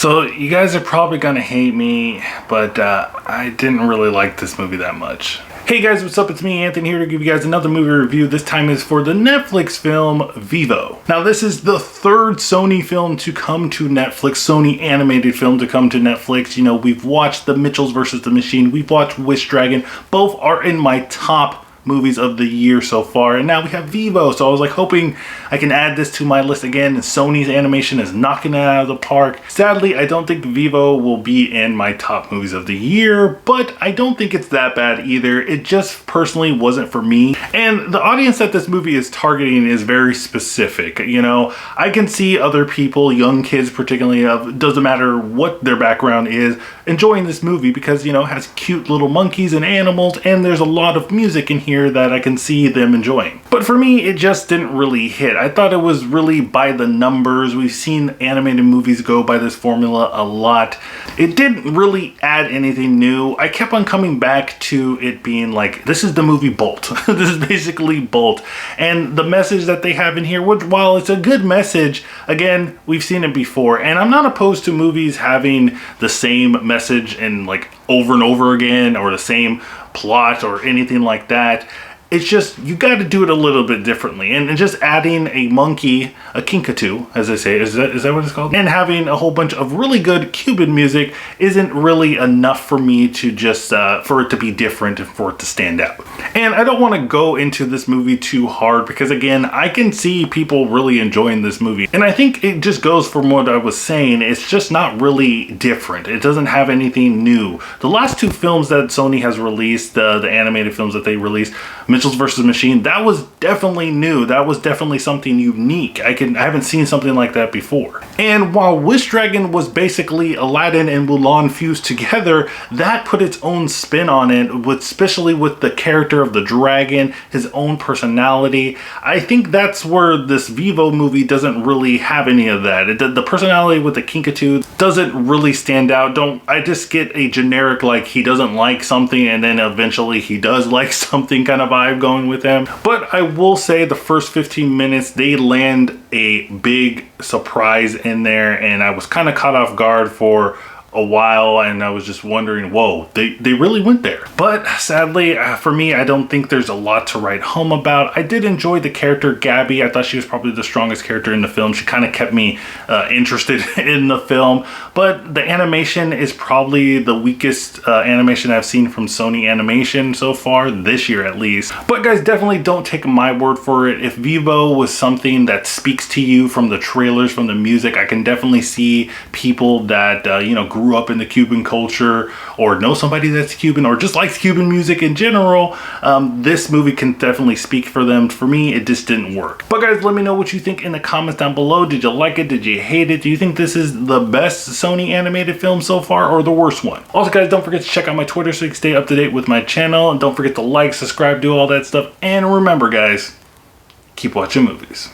So you guys are probably gonna hate me, but I didn't really like this movie that much. Hey guys, what's up? It's me, Anthony, here to give you guys another movie review. This time is for the Netflix film Vivo. Now this is the third Sony film to come to Netflix, Sony animated film to come to Netflix. You know, we've watched The Mitchells vs. the Machine, we've watched Wish Dragon. Both are in my top movies of the year so far, and now we have Vivo, so I was like hoping I can add this to my list again. Sony's animation is knocking it out of the park. Sadly, I don't think Vivo will be in my top movies of the year, but I don't think it's that bad either. It just personally wasn't for me, and the audience that this movie is targeting is very specific. You know, I can see other people, young kids particularly, doesn't matter what their background is, enjoying this movie because, you know, it has cute little monkeys and animals, and there's a lot of music in here that I can see them enjoying. But for me, it just didn't really hit. I thought it was really by the numbers. We've seen animated movies go by this formula a lot. It didn't really add anything new. I kept on coming back to it being like, this is the movie Bolt. This is basically Bolt. And the message that they have in here, while it's a good message, again, we've seen it before. And I'm not opposed to movies having the same message and like over and over again, or the same plot or anything like that. It's just, you got to do it a little bit differently. And just adding a monkey, a kinkajou, as I say, is that what it's called? And having a whole bunch of really good Cuban music isn't really enough for me to just, for it to be different and for it to stand out. And I don't want to go into this movie too hard because, again, I can see people really enjoying this movie. And I think it just goes from what I was saying, it's just not really different. It doesn't have anything new. The last two films that Sony has released, the animated films that they released, Mitchells vs. Machine, that was definitely new. That was definitely something unique. I haven't seen something like that before. And while Wish Dragon was basically Aladdin and Mulan fused together, that put its own spin on it, especially with the character of the dragon, his own personality. I think that's where this Vivo movie doesn't really have any of that. The personality with the kinkajou doesn't really stand out. I just get a generic, like, he doesn't like something and then eventually he does like something kind of vibe going with him. But I will say the first 15 minutes, they land a big surprise in there, and I was kind of caught off guard for a while, and I was just wondering, whoa, they really went there. But sadly, for me, I don't think there's a lot to write home about. I did enjoy the character Gabby. I thought she was probably the strongest character in the film. She kind of kept me interested in the film, but the animation is probably the weakest animation I've seen from Sony Animation so far, this year at least. But guys, definitely don't take my word for it. If Vivo was something that speaks to you from the trailers, from the music, I can definitely see people that, you know, grew up in the Cuban culture, or know somebody that's Cuban, or just likes Cuban music in general. This movie can definitely speak for them. For me, it just didn't work. But guys, let me know what you think in the comments down below. Did you like it? Did you hate it? Do you think this is the best Sony animated film so far, or the worst one? Also guys, don't forget to check out my Twitter so you can stay up to date with my channel, and don't forget to like, subscribe, do all that stuff. And remember guys, keep watching movies.